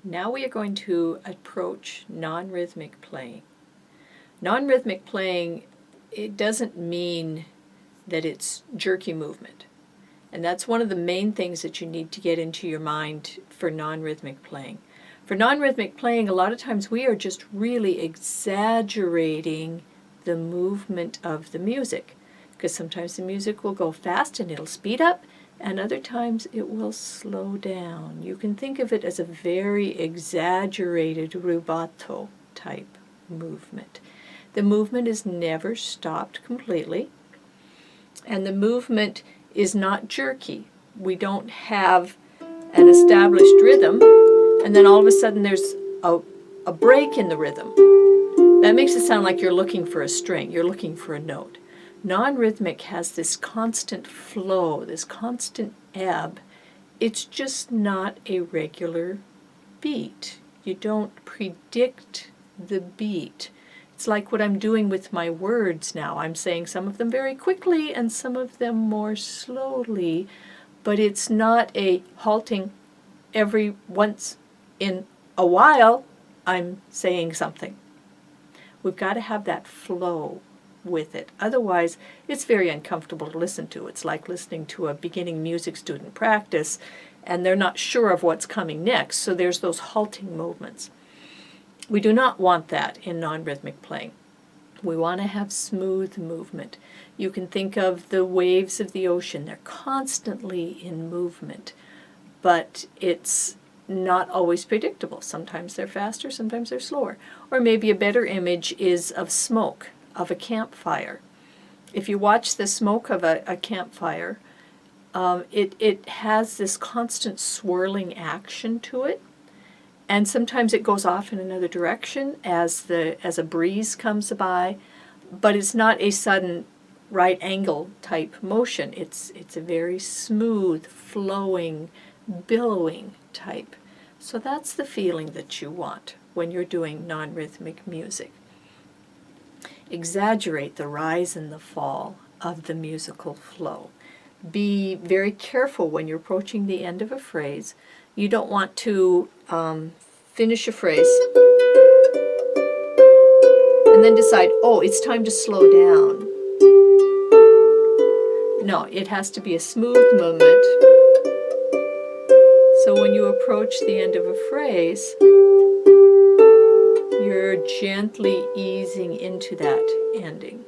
Now we are going to approach non-rhythmic playing. Non-rhythmic playing, it doesn't mean that it's jerky movement. And that's one of the main things that you need to get into your mind for non-rhythmic playing. For non-rhythmic playing, a lot of times we are just really exaggerating the movement of the music, because sometimes the music will go fast and it'll speed up, and other times it will slow down. You can think of it as a very exaggerated rubato type movement. The movement is never stopped completely, and the movement is not jerky. We don't have an established rhythm, and then all of a sudden there's a break in the rhythm. That makes it sound like you're looking for a string, you're looking for a note. Non-rhythmic has this constant flow, this constant ebb. It's just not a regular beat. You don't predict the beat. It's like what I'm doing with my words now. I'm saying some of them very quickly and some of them more slowly, but it's not a halting every once in a while I'm saying something. We've got to have that flow with it. Otherwise, it's very uncomfortable to listen to. It's like listening to a beginning music student practice and they're not sure of what's coming next, so there's those halting movements. We do not want that in non-rhythmic playing. We want to have smooth movement. You can think of the waves of the ocean. They're constantly in movement, but it's not always predictable. Sometimes they're faster, sometimes they're slower. Or maybe a better image is of smoke, of a campfire. If you watch the smoke of a campfire, it has this constant swirling action to it. And sometimes it goes off in another direction as a breeze comes by, but it's not a sudden right angle type motion. It's a very smooth, flowing, billowing type. So that's the feeling that you want when you're doing non-rhythmic music. Exaggerate the rise and the fall of the musical flow. Be very careful when you're approaching the end of a phrase. You don't want to finish a phrase and then decide, oh, it's time to slow down. No, it has to be a smooth movement. So when you approach the end of a phrase, you're gently easing into that ending.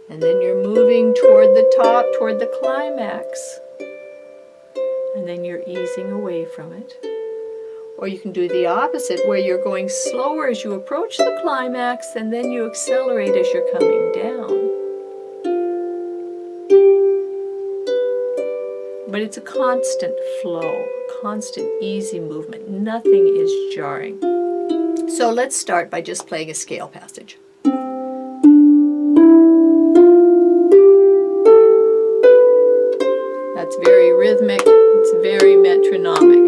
And then you're moving toward the top, toward the climax. And then you're easing away from it. Or you can do the opposite, where you're going slower as you approach the climax, and then you accelerate as you're coming down. But it's a constant flow, constant easy movement. Nothing is jarring. So let's start by just playing a scale passage. That's very rhythmic, it's very metronomic.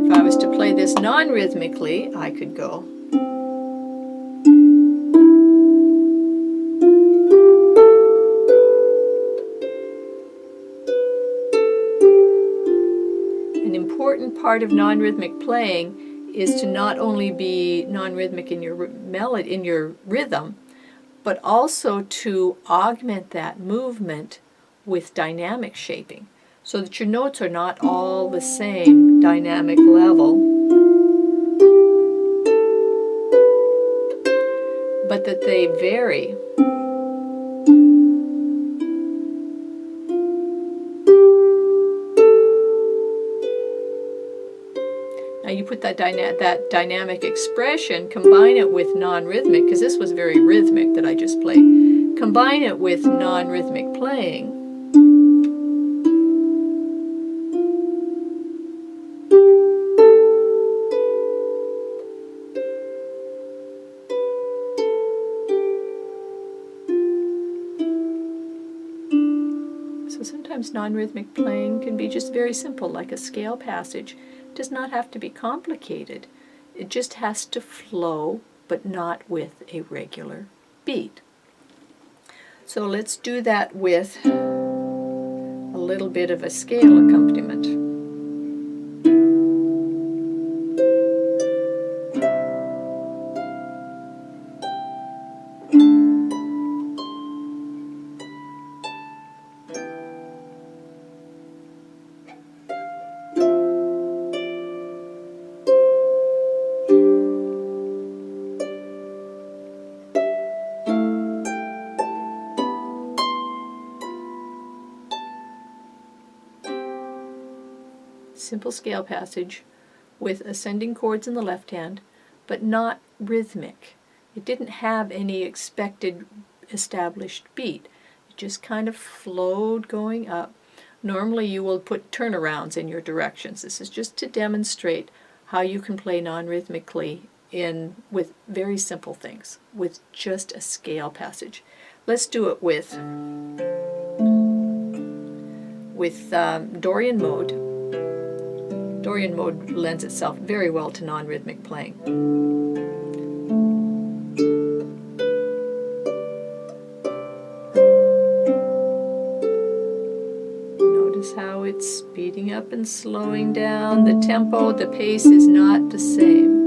If I was to play this non-rhythmically, I could go. An important part of non-rhythmic playing is to not only be non-rhythmic in your melody, in your rhythm, but also to augment that movement with dynamic shaping, so that your notes are not all the same dynamic level, but that they vary. Now you put that dynamic expression, combine it with non-rhythmic, because this was very rhythmic that I just played. Combine it with non-rhythmic playing. So sometimes non-rhythmic playing can be just very simple, like a scale passage. It does not have to be complicated. It just has to flow, but not with a regular beat. So let's do that with a little bit of a scale accompaniment. simple scale passage with ascending chords in the left hand, but not rhythmic. It didn't have any expected established beat. It just kind of flowed going up. Normally you will put turnarounds in your directions. This is just to demonstrate how you can play non-rhythmically with very simple things, with just a scale passage. Let's do it with Dorian mode. Dorian mode lends itself very well to non-rhythmic playing. Notice how it's speeding up and slowing down. The tempo, the pace is not the same.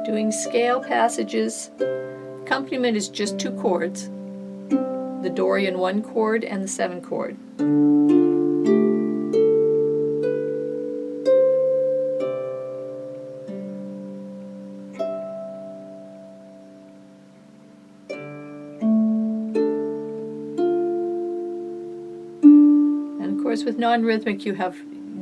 Doing scale passages, accompaniment is just 2 chords, the Dorian 1 chord and the 7 chord. And of course with non-rhythmic you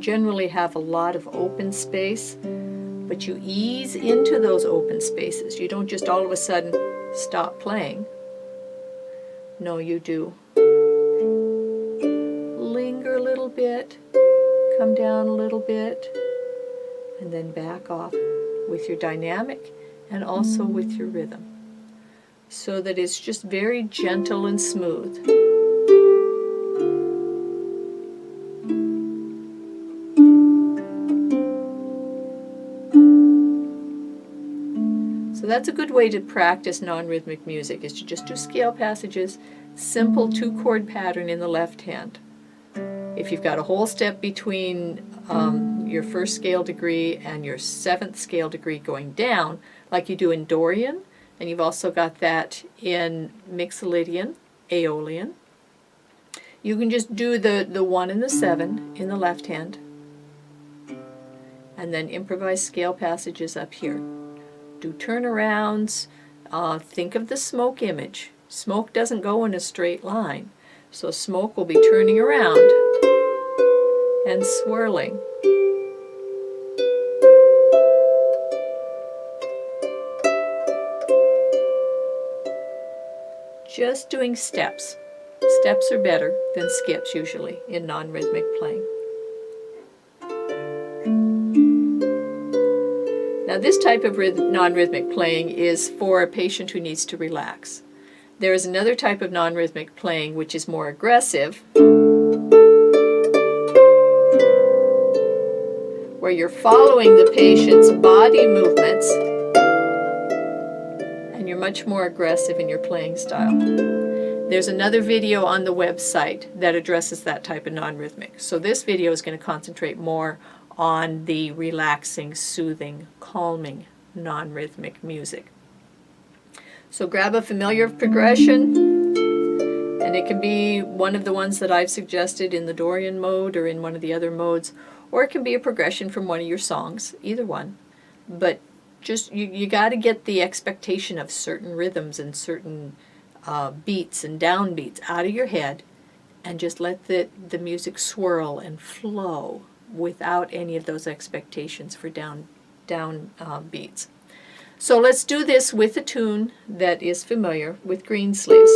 generally have a lot of open space, but you ease into those open spaces. You don't just all of a sudden stop playing. No, you do. Linger a little bit, come down a little bit, and then back off with your dynamic and also with your rhythm, so that it's just very gentle and smooth. So that's a good way to practice non-rhythmic music, is to just do scale passages, simple 2-chord pattern in the left hand. If you've got a whole step between your first scale degree and your 7th scale degree going down, like you do in Dorian, and you've also got that in Mixolydian, Aeolian, you can just do the 1 and the 7 in the left hand, and then improvise scale passages up here. Do turnarounds. Think of the smoke image. Smoke doesn't go in a straight line, so smoke will be turning around and swirling. Just doing steps. Steps are better than skips usually in non-rhythmic playing. Now this type of non-rhythmic playing is for a patient who needs to relax. There is another type of non-rhythmic playing which is more aggressive, where you're following the patient's body movements and you're much more aggressive in your playing style. There's another video on the website that addresses that type of non-rhythmic. So this video is going to concentrate more on the relaxing, soothing, calming, non-rhythmic music. So grab a familiar progression, and it can be one of the ones that I've suggested in the Dorian mode or in one of the other modes, or it can be a progression from one of your songs, either one. But just you got to get the expectation of certain rhythms and certain beats and downbeats out of your head, and just let the music swirl and flow without any of those expectations for down beats. So let's do this with a tune that is familiar, with Greensleeves.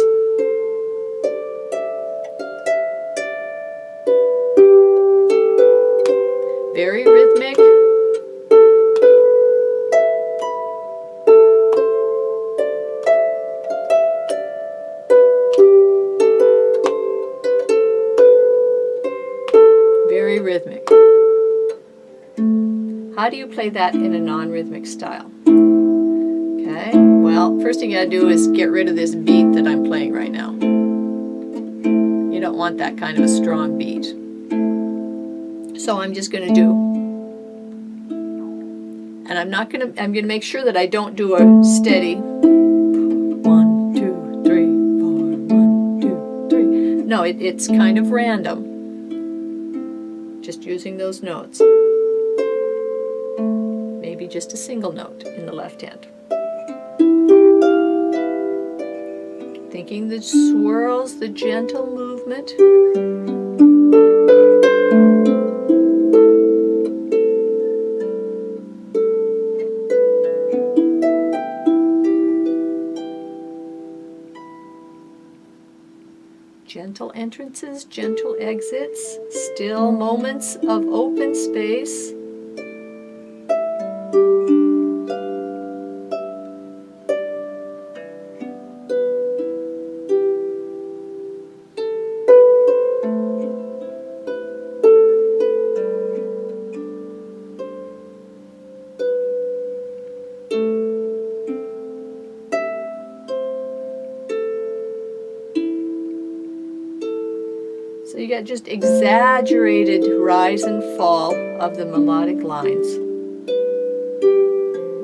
Very rhythmic. Very rhythmic. How do you play that in a non-rhythmic style? Okay, well, first thing you gotta do is get rid of this beat that I'm playing right now. You don't want that kind of a strong beat. So I'm just gonna do, and I'm gonna make sure that I don't do a steady 1, 2, 3, 4, 1, 2, 3. No, it's kind of random. Just using those notes. Maybe just a single note in the left hand. Thinking the swirls, the gentle movement. Gentle entrances, gentle exits, still moments of open space. So you got just exaggerated rise and fall of the melodic lines.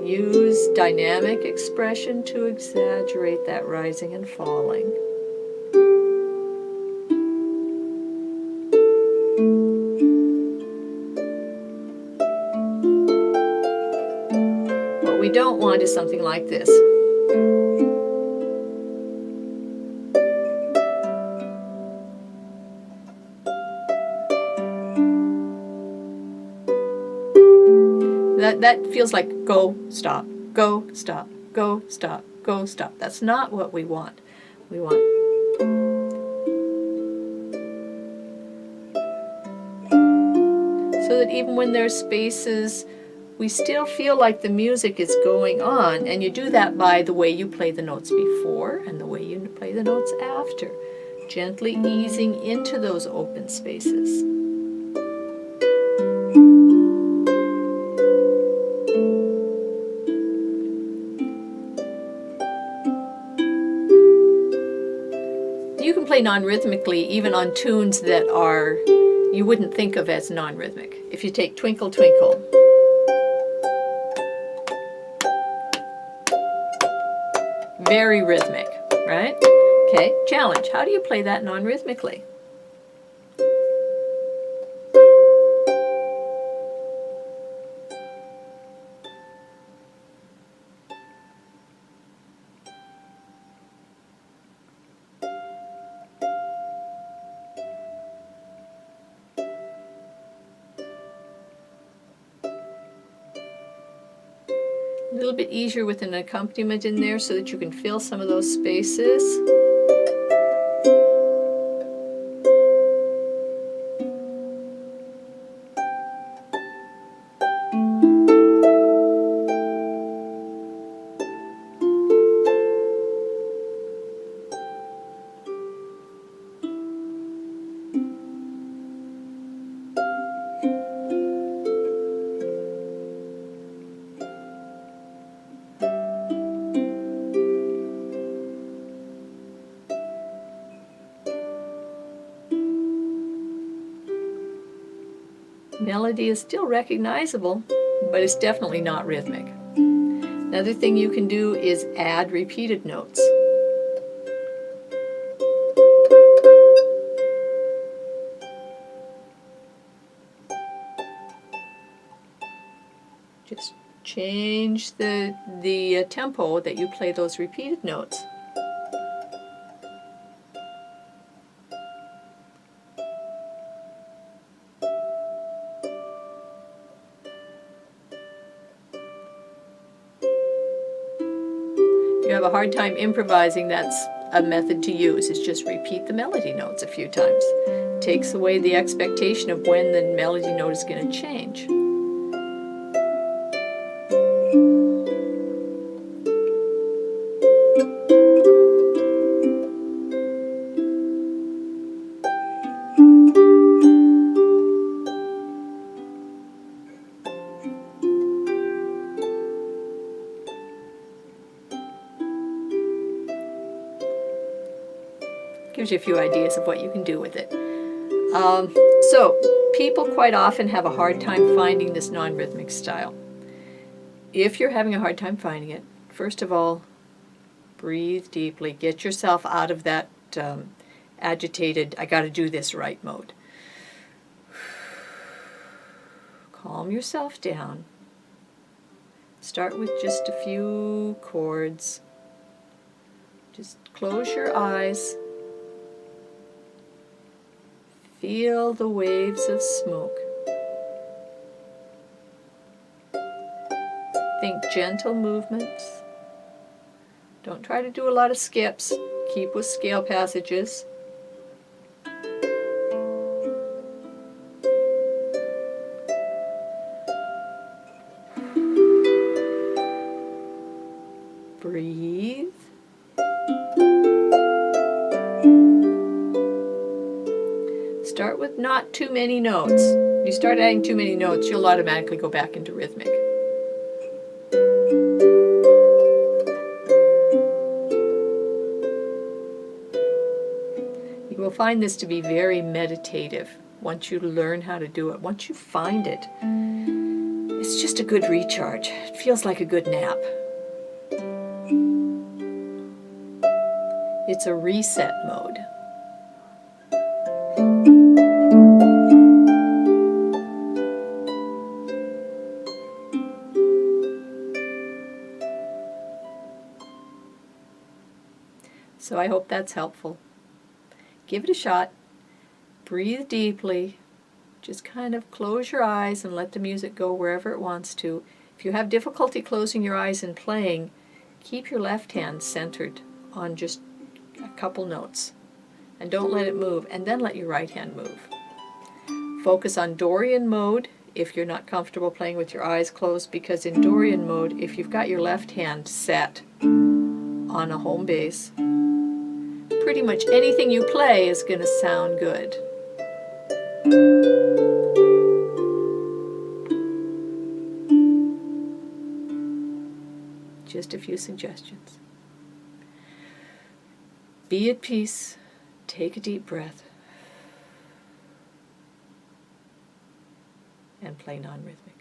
Use dynamic expression to exaggerate that rising and falling. What we don't want is something like this. That feels like go, stop, go, stop, go, stop, go, stop. That's not what we want. We want so that even when there's spaces, we still feel like the music is going on, and you do that by the way you play the notes before and the way you play the notes after, gently easing into those open spaces. You can play non-rhythmically even on tunes that are you wouldn't think of as non-rhythmic. If you take Twinkle Twinkle, very rhythmic, right? Okay, challenge. How do you play that non-rhythmically? A little bit easier with an accompaniment in there so that you can fill some of those spaces. Melody is still recognizable, but it's definitely not rhythmic. Another thing you can do is add repeated notes. Just change the tempo that you play those repeated notes. If you have a hard time improvising, that's a method to use, is just repeat the melody notes a few times. It takes away the expectation of when the melody note is going to change. Gives you a few ideas of what you can do with it. So people quite often have a hard time finding this non-rhythmic style. If you're having a hard time finding it, first of all, breathe deeply. Get yourself out of that agitated, I got to do this right mode. Calm yourself down. Start with just a few chords. Just close your eyes. Feel the waves of smoke. Think gentle movements. Don't try to do a lot of skips. Keep with scale passages. Breathe. Start with not too many notes. If you start adding too many notes, you'll automatically go back into rhythmic. You will find this to be very meditative once you learn how to do it. Once you find it, it's just a good recharge. It feels like a good nap. It's a reset mode. So I hope that's helpful. Give it a shot. Breathe deeply. Just kind of close your eyes and let the music go wherever it wants to. If you have difficulty closing your eyes and playing, keep your left hand centered on just a couple notes. And don't let it move, and then let your right hand move. Focus on Dorian mode if you're not comfortable playing with your eyes closed, because in Dorian mode, if you've got your left hand set on a home bass, pretty much anything you play is going to sound good. Just a few suggestions. Be at peace. Take a deep breath. And play non-rhythmic.